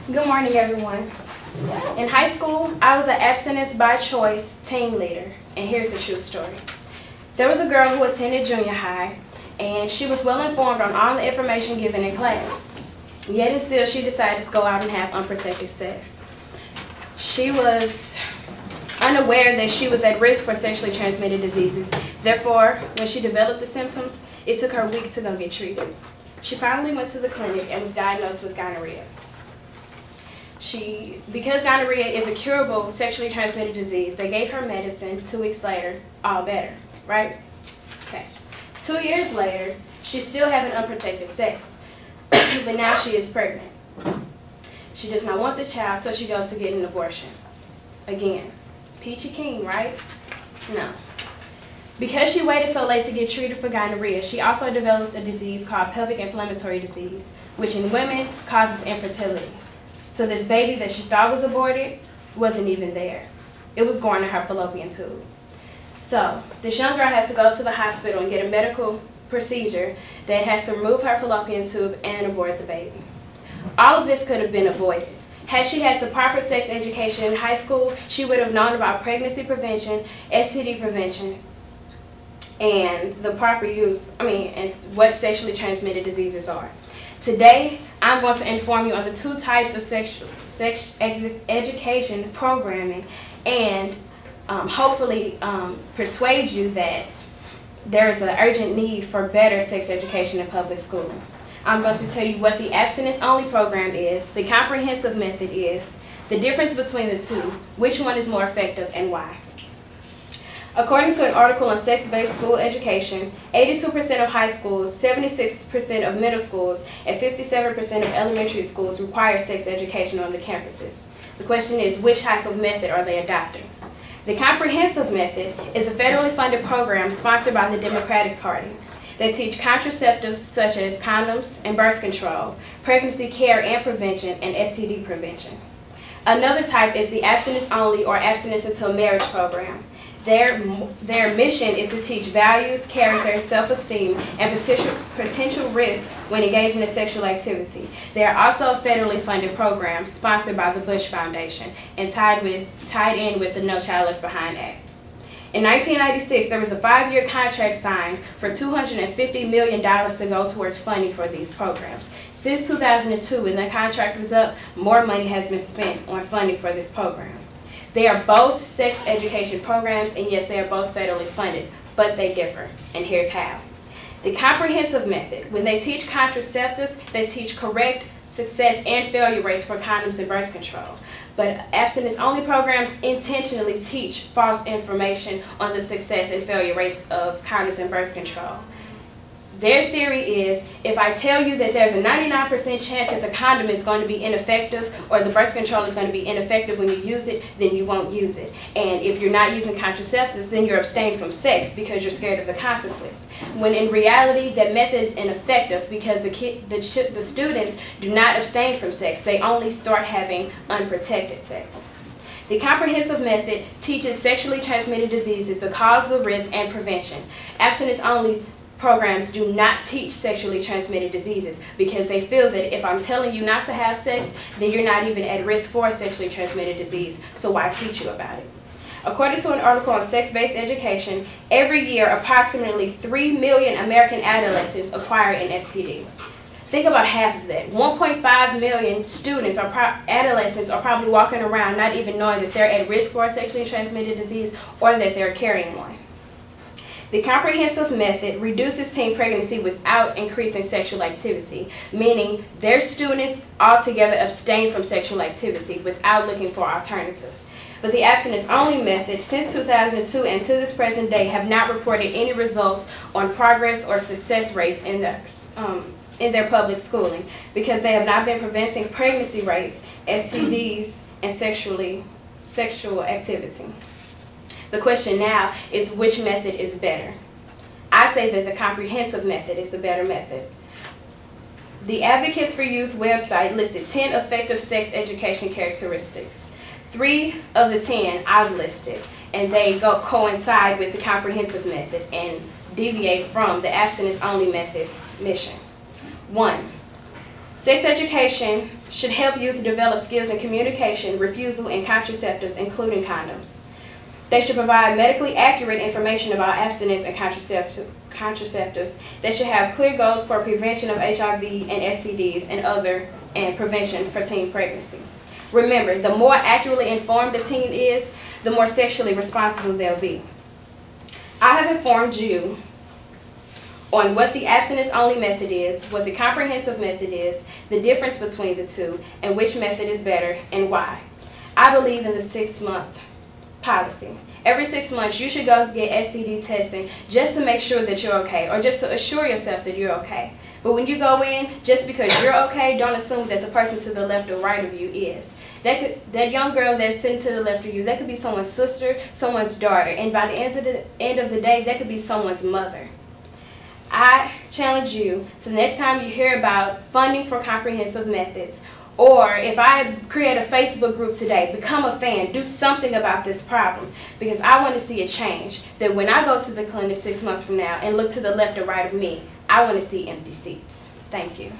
Good morning, everyone. In high school, I was an abstinence by choice team leader, and here's the true story. There was a girl who attended junior high, and she was well informed on all the information given in class. Yet and still, she decided to go out and have unprotected sex. She was unaware that she was at risk for sexually transmitted diseases. Therefore, when she developed the symptoms, it took her weeks to go get treated. She finally went to the clinic and was diagnosed with gonorrhea. Because gonorrhea is a curable sexually transmitted disease, they gave her medicine. 2 weeks later, all better, right? Okay. 2 years later, she's still having unprotected sex, but now she is pregnant. She does not want the child, so she goes to get an abortion. Again, peachy keen, right? No. Because she waited so late to get treated for gonorrhea, she also developed a disease called pelvic inflammatory disease, which in women causes infertility. So this baby that she thought was aborted wasn't even there. It was going to her fallopian tube. So this young girl has to go to the hospital and get a medical procedure that has to remove her fallopian tube and abort the baby. All of this could have been avoided. Had she had the proper sex education in high school, she would have known about pregnancy prevention, STD prevention, and the proper use, and what sexually transmitted diseases are. Today, I'm going to inform you on the 2 types of sex education programming and hopefully persuade you that there is an urgent need for better sex education in public schooling. I'm going to tell you what the abstinence-only program is, the comprehensive method is, the difference between the two, which one is more effective, and why. According to an article on sex-based school education, 82% of high schools, 76% of middle schools, and 57% of elementary schools require sex education on the campuses. The question is, which type of method are they adopting? The comprehensive method is a federally funded program sponsored by the Democratic Party. They teach contraceptives such as condoms and birth control, pregnancy care and prevention, and STD prevention. Another type is the abstinence-only or abstinence until marriage program. Their mission is to teach values, character, self-esteem, and potential risk when engaging in sexual activity. They are also a federally funded program sponsored by the Bush Foundation and tied in with the No Child Left Behind Act. In 1996, there was a 5-year contract signed for $250 million to go towards funding for these programs. Since 2002, when the contract was up, more money has been spent on funding for this program. They are both sex education programs, and yes, they are both federally funded, but they differ, and here's how. The comprehensive method, when they teach contraceptives, they teach correct success and failure rates for condoms and birth control. But abstinence-only programs intentionally teach false information on the success and failure rates of condoms and birth control. Their theory is, if I tell you that there's a 99% chance that the condom is going to be ineffective or the birth control is going to be ineffective when you use it, then you won't use it. And if you're not using contraceptives, then you're abstaining from sex because you're scared of the consequence. When in reality, that method is ineffective because the students do not abstain from sex. They only start having unprotected sex. The comprehensive method teaches sexually transmitted diseases, the cause, the risk, and prevention. Abstinence-only programs do not teach sexually transmitted diseases because they feel that if I'm telling you not to have sex, then you're not even at risk for a sexually transmitted disease, so why teach you about it? According to an article on sex-based education, every year approximately 3 million American adolescents acquire an STD. Think about half of that. 1.5 million students or adolescents are probably walking around not even knowing that they're at risk for a sexually transmitted disease or that they're carrying one. The comprehensive method reduces teen pregnancy without increasing sexual activity, meaning their students altogether abstain from sexual activity without looking for alternatives. But the abstinence-only method, since 2002 and to this present day, have not reported any results on progress or success rates in their public schooling because they have not been preventing pregnancy rates, STDs, and sexual activity. The question now is, which method is better? I say that the comprehensive method is the better method. The Advocates for Youth website listed 10 effective sex education characteristics. 3 of the 10 I've listed, and they coincide with the comprehensive method and deviate from the abstinence-only method's mission. 1. Sex education should help youth develop skills in communication, refusal, and contraceptives, including condoms. They should provide medically accurate information about abstinence and contraceptives. They should have clear goals for prevention of HIV and STDs and prevention for teen pregnancy. Remember, the more accurately informed the teen is, the more sexually responsible they'll be. I have informed you on what the abstinence-only method is, what the comprehensive method is, the difference between the two, and which method is better and why. I believe in the 6-month policy. Every 6 months, you should go get STD testing just to make sure that you're okay, or just to assure yourself that you're okay. But when you go in, just because you're okay, don't assume that the person to the left or right of you is. That young girl that's sitting to the left of you, that could be someone's sister, someone's daughter, and by the end of the day, that could be someone's mother. I challenge you, so next time you hear about funding for comprehensive methods, or if I create a Facebook group today, become a fan, do something about this problem, because I want to see a change. That when I go to the clinic 6 months from now and look to the left or right of me, I want to see empty seats. Thank you.